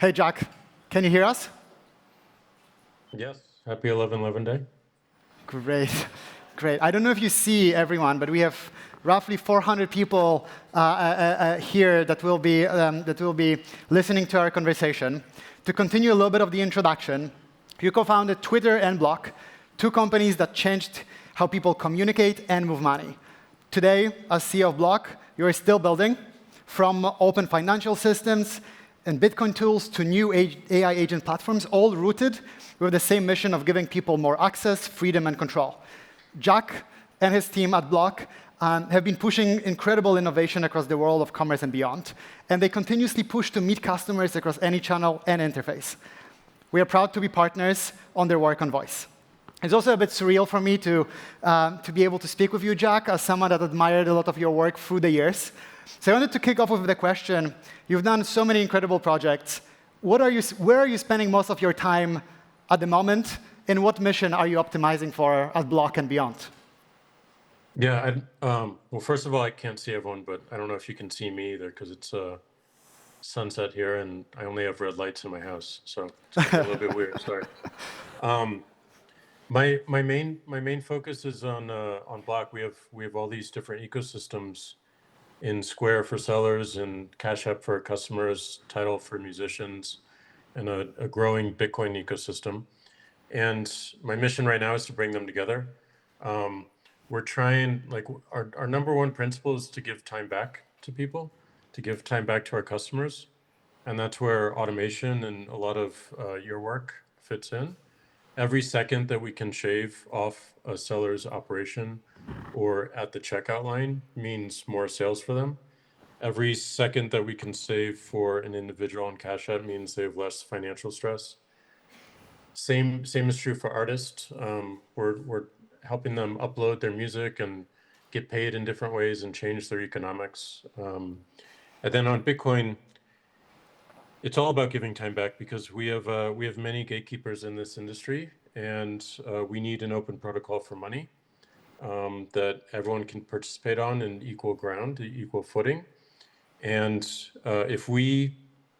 Hey, Jack, can you hear us? Yes. Happy 11/11 day. Great, great. I don't know if you see everyone, but we have roughly 400 people here that will be listening to our conversation. To continue a little bit of the introduction, you co-founded Twitter and Block, two companies that changed how people communicate and move money. Today, as CEO of Block, you are still building from open financial systems and Bitcoin tools to new AI agent platforms, all rooted with the same mission of giving people more access, freedom, and control. Jack and his team at Block have been pushing incredible innovation across the world of commerce and beyond, and they continuously push to meet customers across any channel and interface. We are proud to be partners on their work on voice. It's also a bit surreal for me to be able to speak with you, Jack, as someone that admired a lot of your work through the years. So I wanted to kick off with the question, you've done so many incredible projects. Where are you spending most of your time at the moment, and what mission are you optimizing for at Block and beyond? Yeah, well, first of all, I can't see everyone, but I don't know if you can see me either because it's sunset here and I only have red lights in my house, so it's a little bit weird. Sorry. My main focus is on Block. We have all these different ecosystems in Square for sellers and Cash App for customers, Tidal for musicians, and a growing Bitcoin ecosystem. And my mission right now is to bring them together. We're trying, like, our number one principle is to give time back to people, to give time back to our customers. And that's where automation and a lot of your work fits in. Every second that we can shave off a seller's operation or at the checkout line means more sales for them. Every second that we can save for an individual on Cash App means they have less financial stress. Same is true for artists. We're helping them upload their music and get paid in different ways and change their economics. And then on Bitcoin, it's all about giving time back because we have many gatekeepers in this industry, and we need an open protocol for money that everyone can participate on in equal ground, equal footing. And if we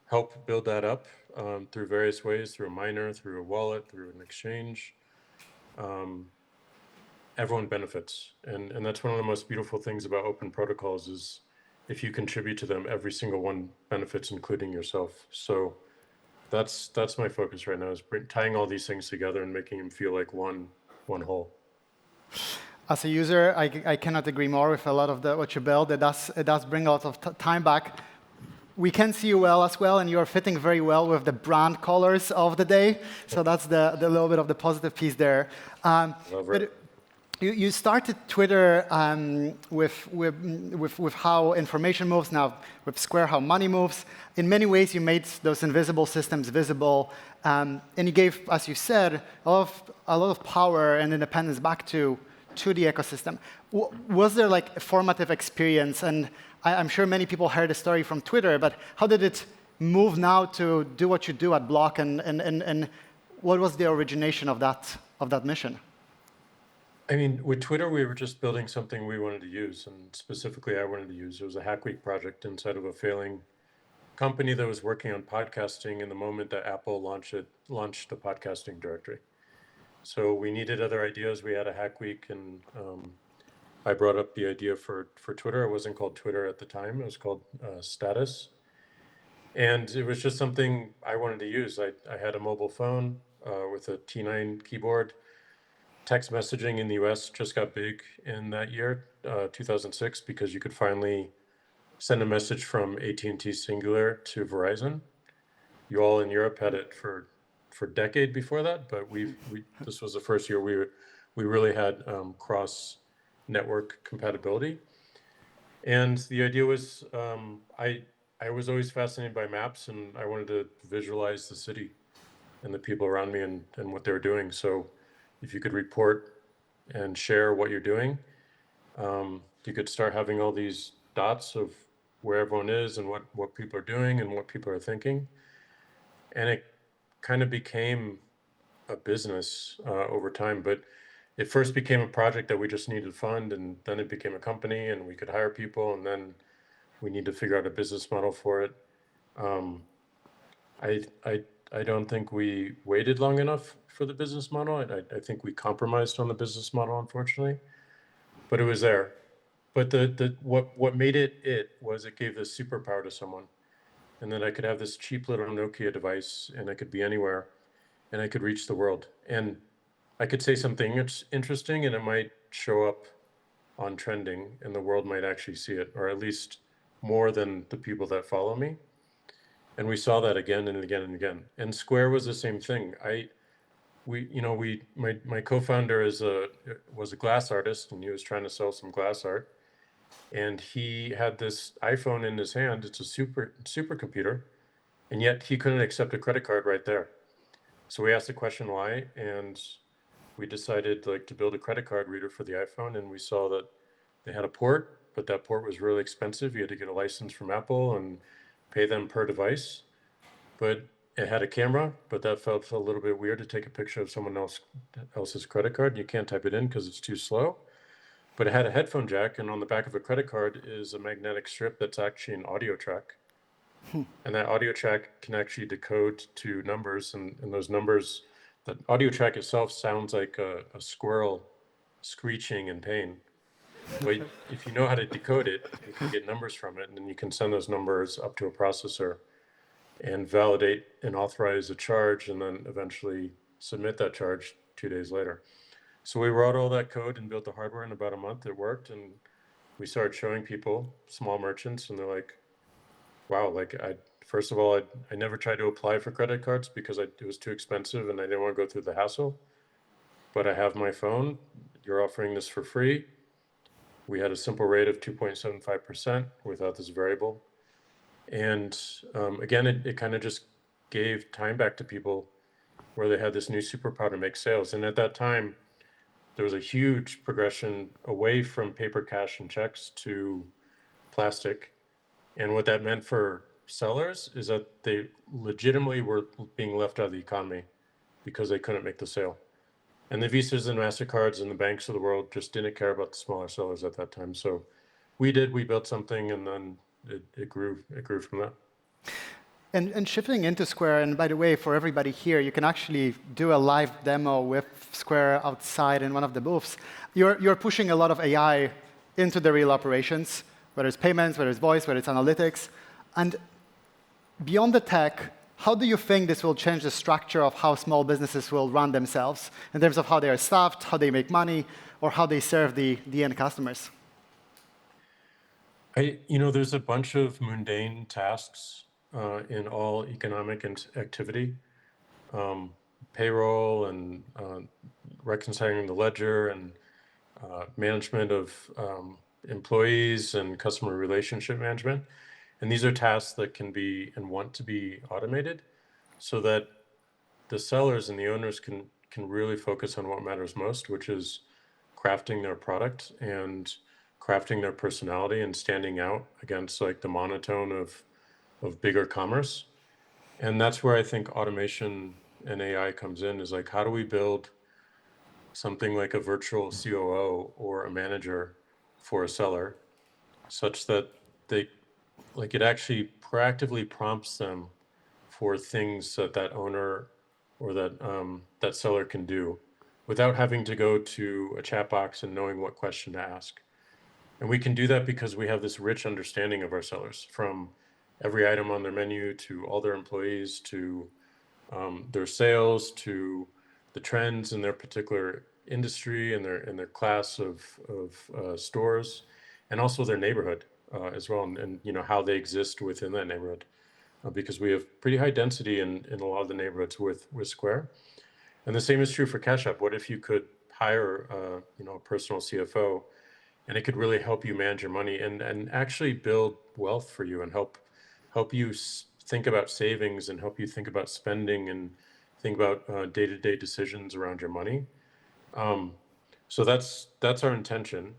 help build that up through various ways, through a miner, through a wallet, through an exchange, everyone benefits. And that's one of the most beautiful things about open protocols is if you contribute to them, every single one benefits, including yourself. So that's my focus right now, is tying all these things together and making them feel like one whole. As a user, I cannot agree more with a lot of what you build. It does bring a lot of time back. We can see you well as well, and you're fitting very well with the brand colors of the day. So that's the little bit of the positive piece there. Love it. You started Twitter with how information moves, now with Square, how money moves. In many ways, you made those invisible systems visible, and you gave, as you said, a lot of power and independence back to the ecosystem. Was there like a formative experience? And I'm sure many people heard the story from Twitter, but how did it move now to do what you do at Block, and what was the origination of that mission? I mean, with Twitter, we were just building something we wanted to use, and specifically I wanted to use. It was a Hack Week project inside of a failing company that was working on podcasting in the moment that Apple launched the podcasting directory. So we needed other ideas. We had a Hack Week, and I brought up the idea for Twitter. It wasn't called Twitter at the time. It was called Status. And it was just something I wanted to use. I had a mobile phone with a T9 keyboard. Text messaging in the US just got big in that year, 2006, because you could finally send a message from AT&T Singular to Verizon. You all in Europe had it for a decade before that, but this was the first year we really had cross network compatibility. And the idea was I was always fascinated by maps, and I wanted to visualize the city and the people around me and what they were doing. So if you could report and share what you're doing, you could start having all these dots of where everyone is and what people are doing and what people are thinking. And it kind of became a business over time, but it first became a project that we just needed to fund, and then it became a company and we could hire people, and then we need to figure out a business model for it. I, I, I don't think we waited long enough for the business model. I think we compromised on the business model, unfortunately, but it was there. But what made it was it gave this superpower to someone. And then I could have this cheap little Nokia device and I could be anywhere and I could reach the world. And I could say something interesting and it might show up on trending and the world might actually see it, or at least more than the people that follow me. And we saw that again and again and again. And Square was the same thing. My co-founder was a glass artist and he was trying to sell some glass art. And he had this iPhone in his hand. It's a supercomputer, and yet he couldn't accept a credit card right there. So we asked the question why, and we decided like to build a credit card reader for the iPhone, and we saw that they had a port, but that port was really expensive. You had to get a license from Apple and pay them per device. But it had a camera, but that felt a little bit weird to take a picture of someone else's credit card. You can't type it in because it's too slow. But it had a headphone jack, and on the back of a credit card is a magnetic strip that's actually an audio track. And that audio track can actually decode to numbers, and those numbers, the audio track itself sounds like a squirrel screeching in pain. But if you know how to decode it, you can get numbers from it, and then you can send those numbers up to a processor and validate and authorize a charge, and then eventually submit that charge 2 days later. So we wrote all that code and built the hardware in about a month. It worked, and we started showing people, small merchants, and they're like, wow, like first of all, I never tried to apply for credit cards because it was too expensive and I didn't want to go through the hassle. But I have my phone. You're offering this for free. We had a simple rate of 2.75% without this variable. And again, it kind of just gave time back to people where they had this new superpower to make sales. And at that time, there was a huge progression away from paper cash and checks to plastic. And what that meant for sellers is that they legitimately were being left out of the economy because they couldn't make the sale. And the Visas and MasterCards and the banks of the world just didn't care about the smaller sellers at that time. So we built something, and then it grew from that. And shifting into Square, and by the way, for everybody here, you can actually do a live demo with Square outside in one of the booths. You're pushing a lot of AI into the real operations, whether it's payments, whether it's voice, whether it's analytics. And beyond the tech, how do you think this will change the structure of how small businesses will run themselves in terms of how they are staffed, how they make money, or how they serve the end customers? There's a bunch of mundane tasks in all economic activity, payroll and reconciling the ledger and management of employees and customer relationship management. And these are tasks that can be and want to be automated so that the sellers and the owners can really focus on what matters most, which is crafting their product and crafting their personality and standing out against like the monotone of bigger commerce. And that's where I think automation and AI comes in, is like, how do we build something like a virtual COO or a manager for a seller such that they like it actually proactively prompts them for things that owner or that seller can do without having to go to a chat box and knowing what question to ask. And we can do that because we have this rich understanding of our sellers, from every item on their menu to all their employees to their sales to the trends in their particular industry and their class of stores, and also their neighborhood as well, and how they exist within that neighborhood, because we have pretty high density in a lot of the neighborhoods with Square. And the same is true for Cash App. What if you could hire a personal CFO, and it could really help you manage your money and actually build wealth for you and help you think about savings and help you think about spending and think about day-to-day decisions around your money. So that's our intention,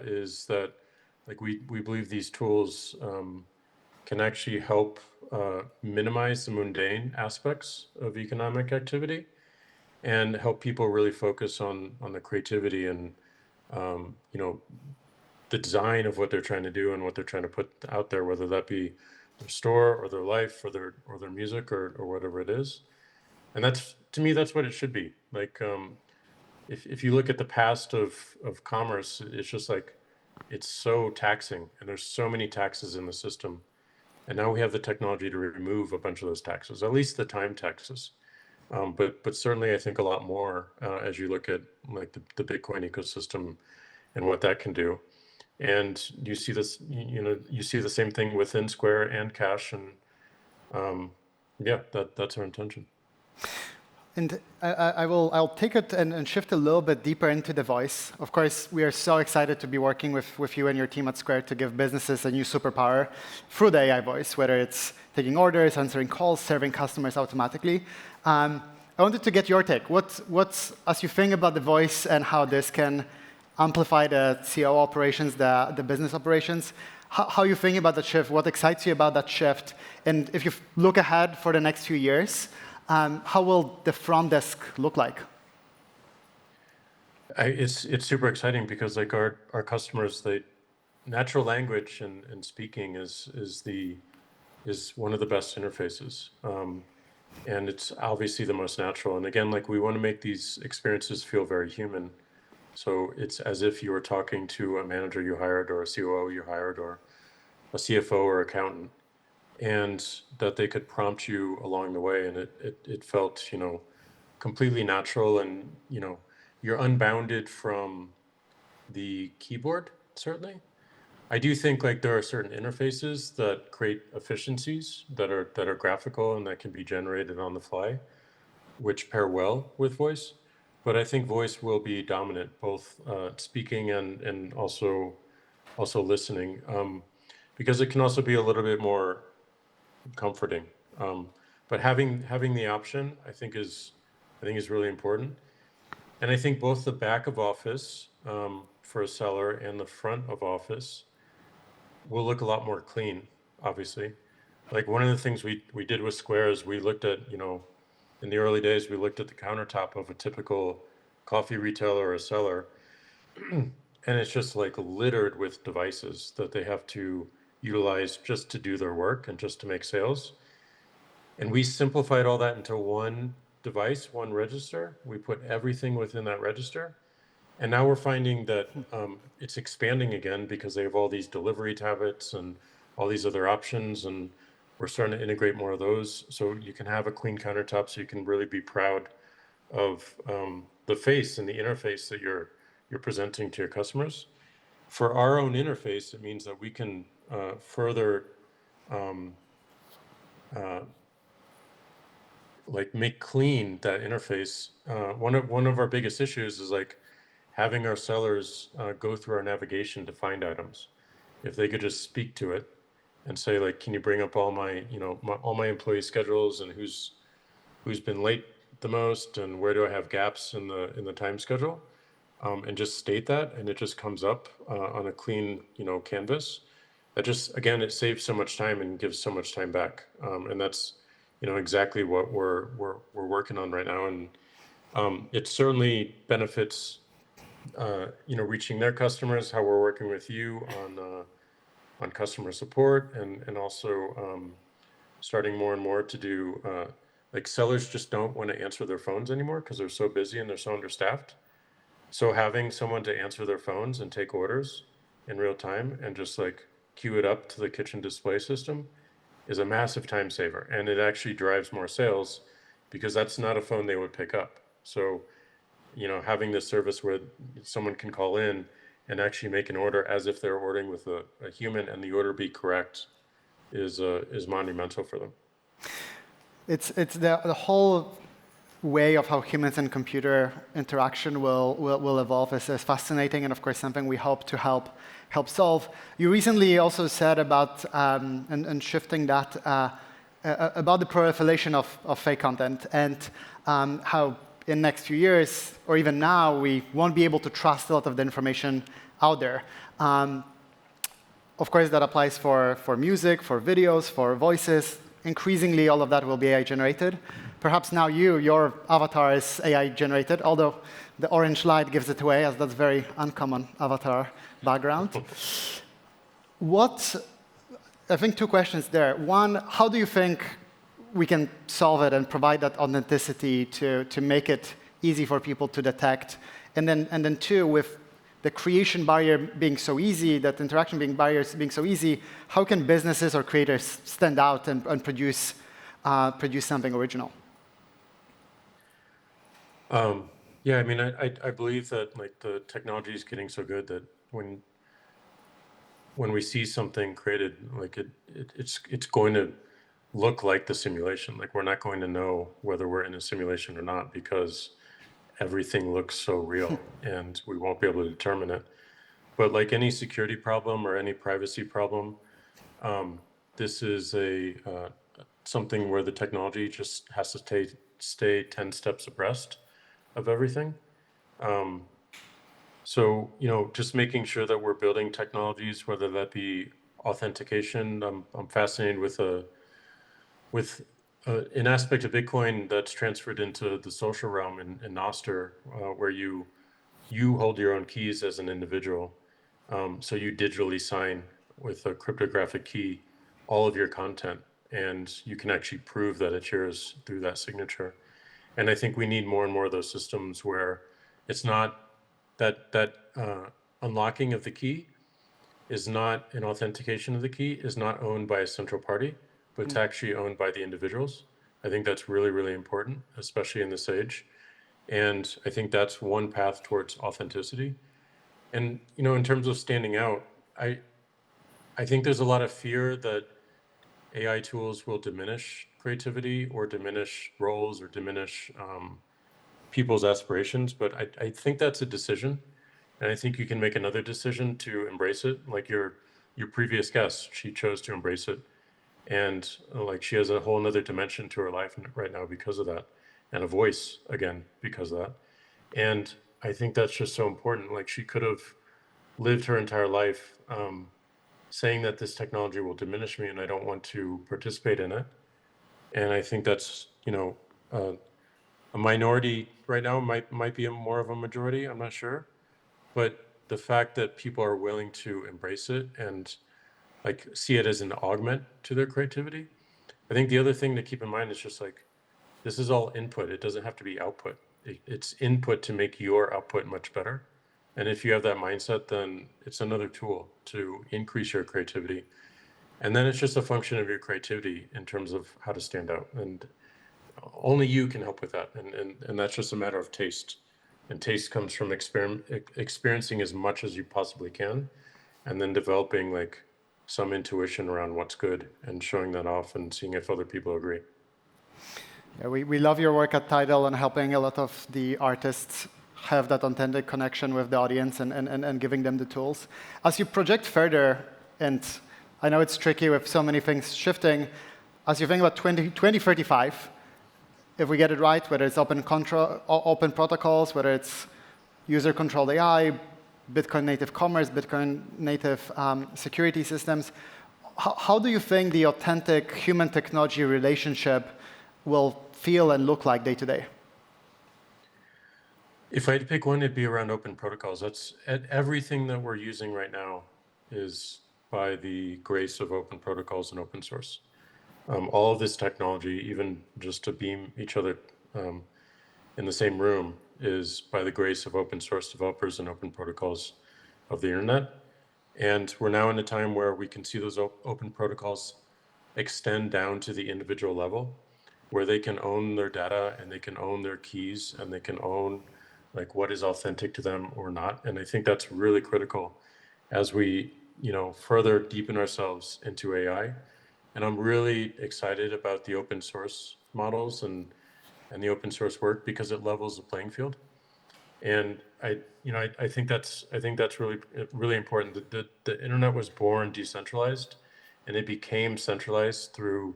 is that like we believe these tools can actually help minimize the mundane aspects of economic activity and help people really focus on the creativity and the design of what they're trying to do and what they're trying to put out there, whether that be store or their life or their music or whatever it is. And that's, to me, that's what it should be. Like, if you look at the past of commerce, it's just like, it's so taxing and there's so many taxes in the system. And now we have the technology to remove a bunch of those taxes, at least the time taxes. But certainly I think a lot more as you look at like the Bitcoin ecosystem and what that can do. And you see this, you see the same thing within Square and Cash, and yeah, that's our intention. And I'll take it and shift a little bit deeper into the voice. Of course, we are so excited to be working with you and your team at Square to give businesses a new superpower through the AI voice, whether it's taking orders, answering calls, serving customers automatically. I wanted to get your take. What's as you think about the voice and how this can amplify the CO operations, the business operations, how you think about that shift? What excites you about that shift? And if you look ahead for the next few years, how will the front desk look like? It's super exciting because like our customers, natural language and speaking is one of the best interfaces. And it's obviously the most natural. And again, like we want to make these experiences feel very human. So it's as if you were talking to a manager you hired or a COO you hired or a CFO or accountant, and that they could prompt you along the way. And it felt, completely natural, and, you're unbounded from the keyboard, certainly. I do think like there are certain interfaces that create efficiencies that are graphical and that can be generated on the fly, which pair well with voice. But I think voice will be dominant, both speaking and also listening, because it can also be a little bit more comforting. But having the option, I think is really important. And I think both the back of office for a seller and the front of office will look a lot more clean, obviously. Like one of the things we did with Square is we looked at, in the early days, we looked at the countertop of a typical coffee retailer or a seller, and it's just like littered with devices that they have to utilize just to do their work and just to make sales. And we simplified all that into one device, one register. We put everything within that register. And now we're finding that it's expanding again because they have all these delivery tablets and all these other options. And we're starting to integrate more of those. So you can have a clean countertop, so you can really be proud of the face and the interface that you're presenting to your customers. For our own interface, it means that we can further like make clean that interface. One of our biggest issues is like having our sellers go through our navigation to find items. If they could just speak to it and say like, can you bring up all my, all my employee schedules and who's been late the most and where do I have gaps in the time schedule, and just state that, and it just comes up on a clean, canvas. That just, again, it saves so much time and gives so much time back, and that's, exactly what we're working on right now, and it certainly benefits, reaching their customers. How we're working with you on customer support, and also starting more and more to do like sellers just don't want to answer their phones anymore because they're so busy and they're so understaffed. So having someone to answer their phones and take orders in real time and just like queue it up to the kitchen display system is a massive time saver. And it actually drives more sales because that's not a phone they would pick up. So, having this service where someone can call in and actually make an order as if they're ordering with a human and the order be correct is monumental for them. It's the whole way of how humans and computer interaction will evolve is fascinating, and of course something we hope to help solve. You recently also said about and shifting that about the proliferation of fake content, and how in the next few years or even now we won't be able to trust a lot of the information out there. Of course that applies for music, for videos, for voices. Increasingly, all of that will be AI generated. Perhaps now your avatar is AI generated, although the orange light gives it away, as that's very uncommon avatar background. I think two questions there. One, how do you think we can solve it and provide that authenticity to make it easy for people to detect? And then two, with the creation barrier being so easy, that interaction barriers being so easy, how can businesses or creators stand out and produce something original? Yeah, I mean, I believe that like the technology is getting so good that when we see something created, like it's going to look like the simulation. Like we're not going to know whether we're in a simulation or not because everything looks so real and we won't be able to determine it. But like any security problem or any privacy problem, this is something where the technology just has to stay 10 steps abreast of everything. So, just making sure that we're building technologies, whether that be authentication. I'm fascinated with an aspect of Bitcoin that's transferred into the social realm in Nostr, where you hold your own keys as an individual. So you digitally sign with a cryptographic key all of your content, and you can actually prove that it's yours through that signature. And I think we need more and more of those systems where it's not that unlocking of the key is not an authentication of the key is not owned by a central party, but it's actually owned by the individuals. I think that's really, really important, especially in this age. And I think that's one path towards authenticity. And in terms of standing out, I think there's a lot of fear that AI tools will diminish creativity or diminish roles or diminish people's aspirations, but I think that's a decision. And I think you can make another decision to embrace it. Like your previous guest, she chose to embrace it. And like she has a whole nother dimension to her life right now because of that, and a voice again because of that. And I think that's just so important. Like she could have lived her entire life saying that this technology will diminish me and I don't want to participate in it. And I think that's, a minority right now, might be more of a majority, I'm not sure. But the fact that people are willing to embrace it and like see it as an augment to their creativity. I think the other thing to keep in mind is just like, this is all input. It doesn't have to be output. It's input to make your output much better. And if you have that mindset, then it's another tool to increase your creativity. And then it's just a function of your creativity in terms of how to stand out. And only you can help with that. And that's just a matter of taste. And taste comes from experiencing as much as you possibly can, and then developing like some intuition around what's good and showing that off and seeing if other people agree. Yeah, we love your work at Tidal and helping a lot of the artists have that authentic connection with the audience and giving them the tools. As you project further, and I know it's tricky with so many things shifting, as you think about 2035, if we get it right, whether it's open protocols, whether it's user-controlled AI, Bitcoin native commerce, Bitcoin native security systems, how do you think the authentic human-technology relationship will feel and look like day to day? If I had to pick one, it'd be around open protocols. Everything that we're using right now is by the grace of open protocols and open source. All of this technology, even just to beam each other in the same room, is by the grace of open source developers and open protocols of the internet. And we're now in a time where we can see those open protocols extend down to the individual level, where they can own their data and they can own their keys and they can own like what is authentic to them or not. And I think that's really critical as we, further deepen ourselves into AI. And I'm really excited about the open source models and the open source work because it levels the playing field. And I think that's really really important. The internet was born decentralized, and it became centralized through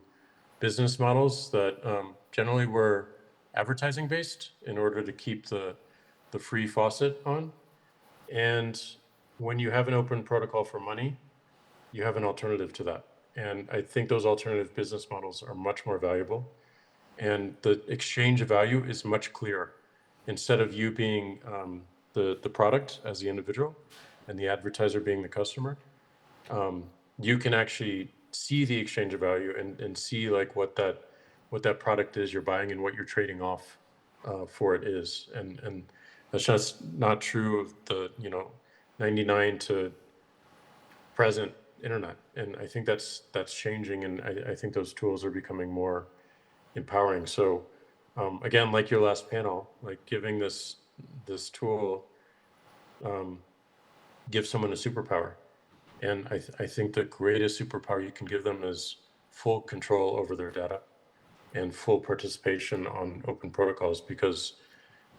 business models that generally were advertising based in order to keep the free faucet on. And when you have an open protocol for money, you have an alternative to that. And I think those alternative business models are much more valuable. And the exchange of value is much clearer. Instead of you being the product as the individual and the advertiser being the customer, you can actually see the exchange of value and see like what that product is you're buying and what you're trading off for it is. And that's just not true of the 99 to present internet. And I think that's changing, and I think those tools are becoming more empowering. So again, like your last panel, like giving this tool gives someone a superpower. And I think the greatest superpower you can give them is full control over their data and full participation on open protocols, because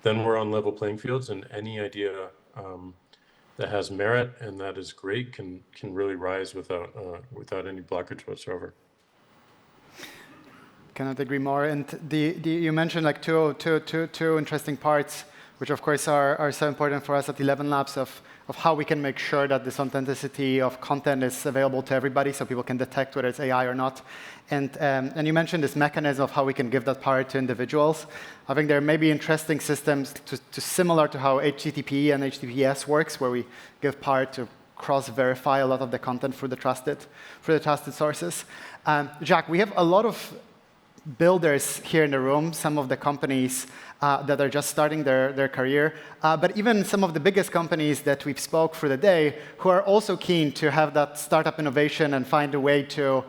then we're on level playing fields, and any idea that has merit and that is great can really rise without any blockage whatsoever. Cannot agree more. And you mentioned like two interesting parts, which of course are so important for us at ElevenLabs of how we can make sure that this authenticity of content is available to everybody, so people can detect whether it's AI or not. And you mentioned this mechanism of how we can give that power to individuals. I think there may be interesting systems to similar to how HTTP and HTTPS works, where we give power to cross-verify a lot of the content through the trusted sources. Jacques, we have a lot of builders here in the room, some of the companies that are just starting their career, but even some of the biggest companies that we've spoke through the day who are also keen to have that startup innovation and find a way to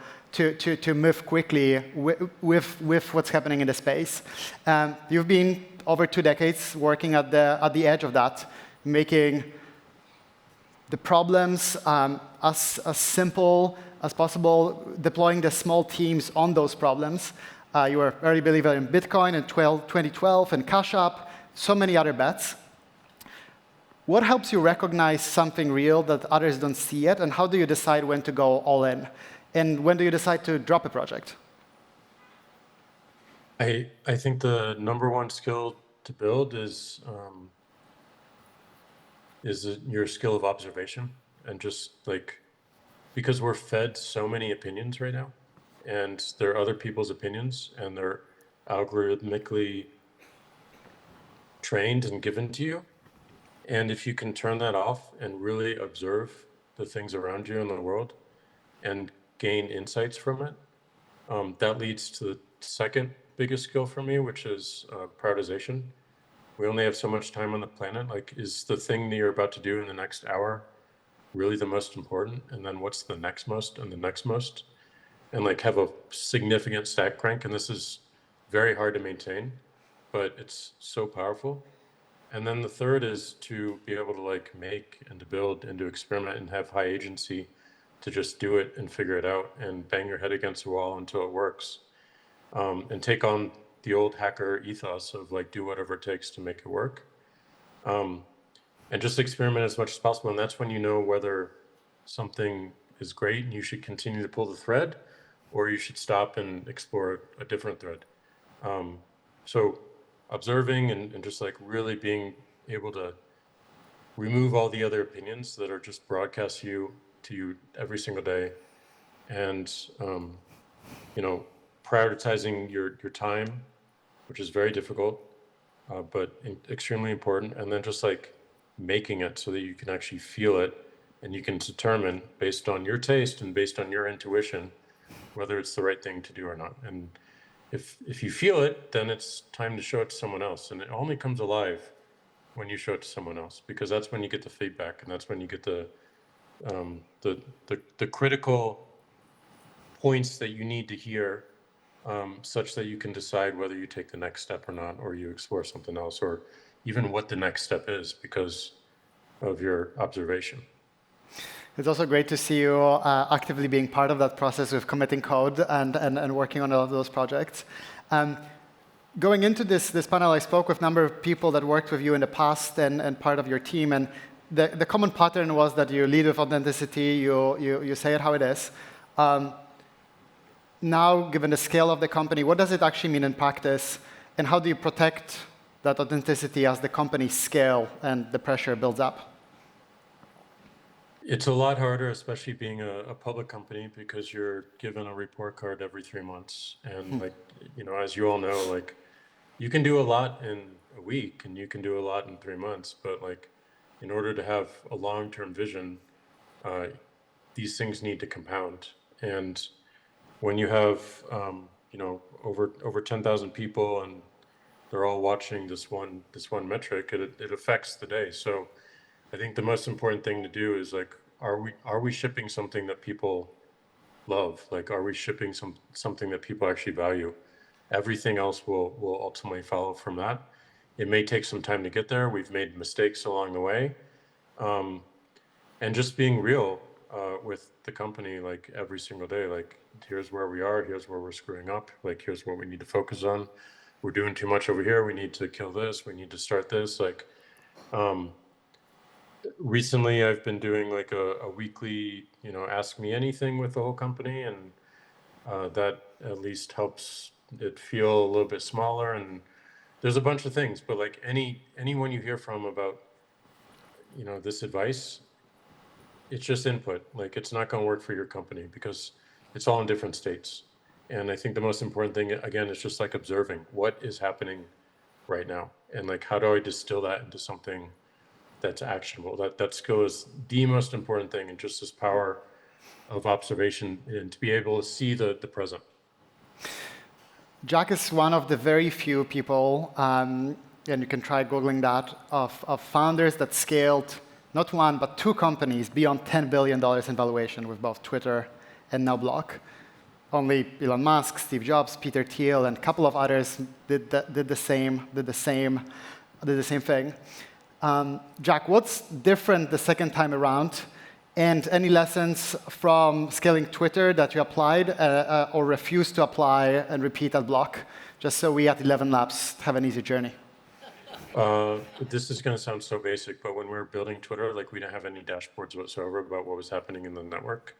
move quickly with what's happening in the space. You've been over 2 decades working at the edge of that, making the problems as simple as possible, deploying the small teams on those problems. You were an early believer in Bitcoin in 2012 and Cash App, so many other bets. What helps you recognize something real that others don't see yet, and how do you decide when to go all in? And when do you decide to drop a project? I think the number one skill to build is your skill of observation, and just like, because we're fed so many opinions right now, and they're other people's opinions, and they're algorithmically trained and given to you. And if you can turn that off and really observe the things around you in the world and gain insights from it, that leads to the second biggest skill for me, which is prioritization. We only have so much time on the planet. Like, is the thing that you're about to do in the next hour really the most important? And then what's the next most and the next most? And like have a significant stack rank. And this is very hard to maintain, but it's so powerful. And then the third is to be able to like make and to build and to experiment and have high agency to just do it and figure it out and bang your head against the wall until it works. And take on the old hacker ethos of like, do whatever it takes to make it work. And just experiment as much as possible. And that's when you know whether something is great and you should continue to pull the thread, or you should stop and explore a different thread. So observing and just like really being able to remove all the other opinions that are just broadcast to you every single day, and prioritizing your time, which is very difficult, but extremely important. And then just like making it so that you can actually feel it, and you can determine based on your taste and based on your intuition whether it's the right thing to do or not. And if you feel it, then it's time to show it to someone else. And it only comes alive when you show it to someone else, because that's when you get the feedback, and that's when you get the critical points that you need to hear, such that you can decide whether you take the next step or not, or you explore something else, or even what the next step is because of your observation. It's also great to see you actively being part of that process with committing code and working on all of those projects. Going into this panel, I spoke with a number of people that worked with you in the past and part of your team, and the common pattern was that you lead with authenticity, you say it how it is. Now, given the scale of the company, what does it actually mean in practice, and how do you protect that authenticity as the company scale and the pressure builds up? It's a lot harder, especially being a public company, because you're given a report card every 3 months. And like, as you all know, like, you can do a lot in a week and you can do a lot in 3 months, but like, in order to have a long-term vision, these things need to compound. And when you have, over 10,000 people and they're all watching this one metric, it affects the day. So I think the most important thing to do is like, are we shipping something that people love? Like, are we shipping something that people actually value? Everything else will ultimately follow from that. It may take some time to get there. We've made mistakes along the way. And just being real with the company, like every single day, like here's where we are, here's where we're screwing up, like here's what we need to focus on. We're doing too much over here. We need to kill this. We need to start this. Like recently, I've been doing like a weekly, ask me anything with the whole company, and that at least helps it feel a little bit smaller. And there's a bunch of things, but like anyone you hear from about, this advice, it's just input. Like it's not going to work for your company because it's all in different states. And I think the most important thing, again, is just like observing what is happening right now. And like, how do I distill that into something that's actionable? That skill is the most important thing, and just this power of observation and to be able to see the present. Jack is one of the very few people, and you can try Googling that, of founders that scaled not one, but two companies beyond $10 billion in valuation with both Twitter and now Block. Only Elon Musk, Steve Jobs, Peter Thiel, and a couple of others did the same thing. Jack, what's different the second time around? And any lessons from scaling Twitter that you applied or refused to apply and repeat at Block, just so we at ElevenLabs have an easy journey? This is going to sound so basic, but when we were building Twitter, like we didn't have any dashboards whatsoever about what was happening in the network.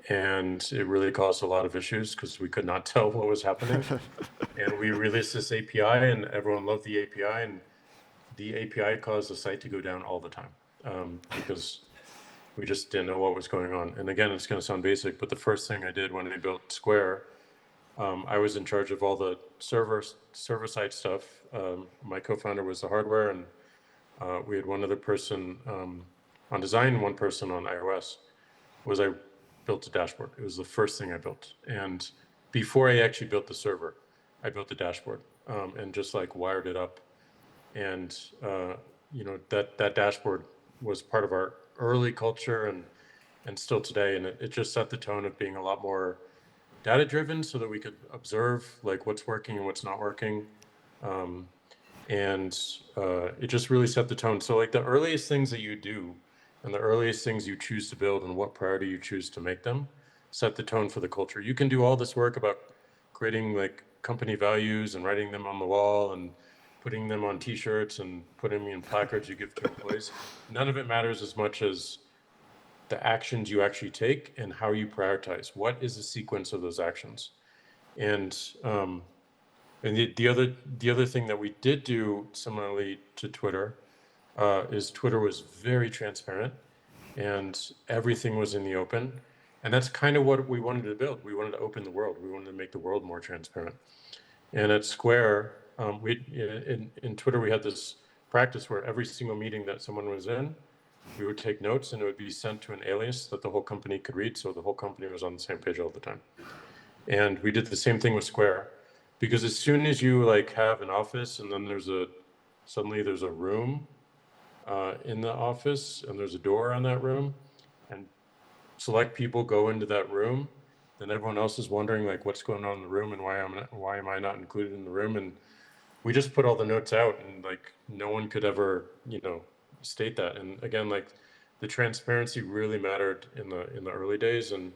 And it really caused a lot of issues because we could not tell what was happening. And we released this API and everyone loved the API, and the API caused the site to go down all the time because we just didn't know what was going on. And again, it's going to sound basic, but the first thing I did when I built Square, I was in charge of all the server-side stuff. My co-founder was the hardware, and we had one other person on design, one person on iOS. I built a dashboard. It was the first thing I built. And before I actually built the server, I built the dashboard and just like wired it up. And that dashboard was part of our early culture and still today. And it just set the tone of being a lot more data driven so that we could observe like what's working and what's not working. And it just really set the tone. So like the earliest things that you do and the earliest things you choose to build and what priority you choose to make them set the tone for the culture. You can do all this work about creating like company values and writing them on the wall and putting them on t-shirts and putting them in placards you give to employees. None of it matters as much as the actions you actually take and how you prioritize. What is the sequence of those actions? And the other thing that we did do similarly to Twitter is Twitter was very transparent and everything was in the open. And that's kind of what we wanted to build. We wanted to open the world. We wanted to make the world more transparent. And at Square, in Twitter, we had this practice where every single meeting that someone was in, we would take notes and it would be sent to an alias that the whole company could read. So the whole company was on the same page all the time. And we did the same thing with Square, because as soon as you like have an office and then suddenly there's a room in the office and there's a door on that room and select people go into that room, then everyone else is wondering like what's going on in the room and why am I not included in the room? And we just put all the notes out and like no one could ever, state that. And again, like the transparency really mattered in the early days and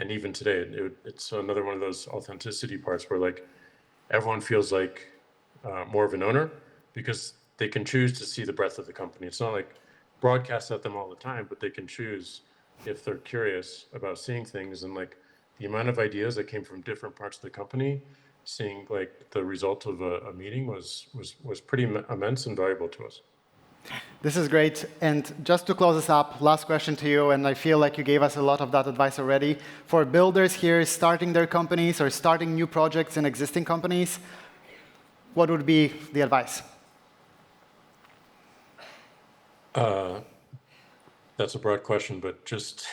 even today. It's another one of those authenticity parts where like everyone feels like more of an owner because they can choose to see the breadth of the company. It's not like broadcast at them all the time, but they can choose if they're curious about seeing things. And like the amount of ideas that came from different parts of the company, seeing like the result of a meeting was pretty immense and valuable to us. This is great. And just to close this up, last question to you, and I feel like you gave us a lot of that advice already. For builders here starting their companies or starting new projects in existing companies, what would be the advice? That's a broad question, but just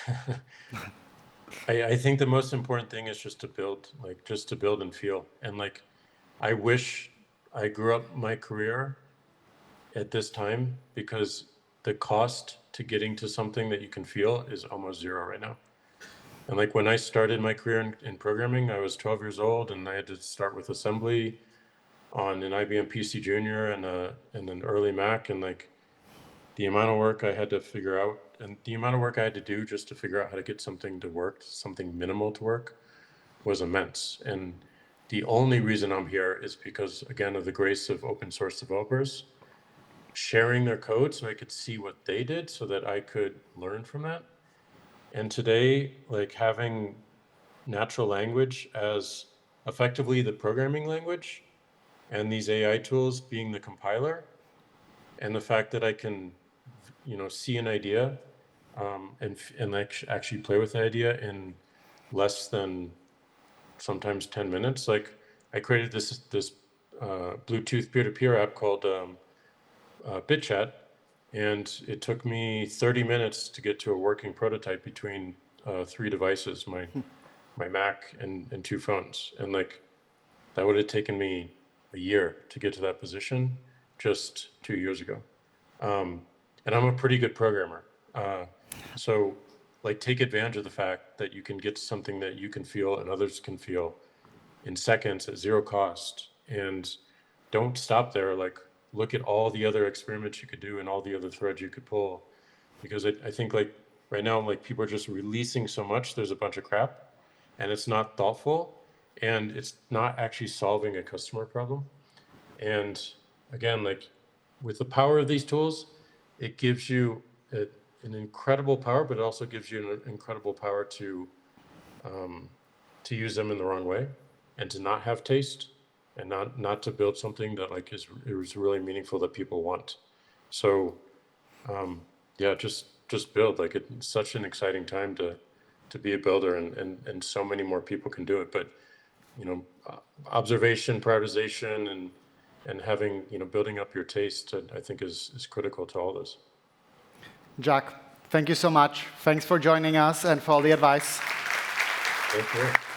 I think the most important thing is just to build, like just to build and feel. And like, I wish I grew up my career at this time because the cost to getting to something that you can feel is almost zero right now. And like when I started my career in programming, I was 12 years old and I had to start with assembly on an IBM PC Junior and an early Mac, and like the amount of work I had to figure out and the amount of work I had to do just to figure out how to get something to work, something minimal to work, was immense. And the only reason I'm here is because, again, of the grace of open source developers sharing their code so I could see what they did so that I could learn from that. And today, like having natural language as effectively the programming language and these AI tools being the compiler, and the fact that I can, see an idea and like actually play with the idea in less than sometimes 10 minutes. Like I created this Bluetooth peer-to-peer app called BitChat, and it took me 30 minutes to get to a working prototype between three devices, my Mac and two phones. And like that would have taken me a year to get to that position just 2 years ago. And I'm a pretty good programmer. So like take advantage of the fact that you can get something that you can feel and others can feel in seconds at zero cost. And don't stop there. Like look at all the other experiments you could do and all the other threads you could pull. Because I think like right now, like people are just releasing so much, there's a bunch of crap and it's not thoughtful and it's not actually solving a customer problem. And again, like with the power of these tools, it gives you an incredible power, but it also gives you an incredible power to use them in the wrong way and to not have taste and not to build something that like is really meaningful that people want. So yeah, just build. Like it's such an exciting time to be a builder, and so many more people can do it. But observation, prioritization, and having building up your taste, I think is critical to all this. Jack, thank you so much. Thanks for joining us and for all the advice. Thank you.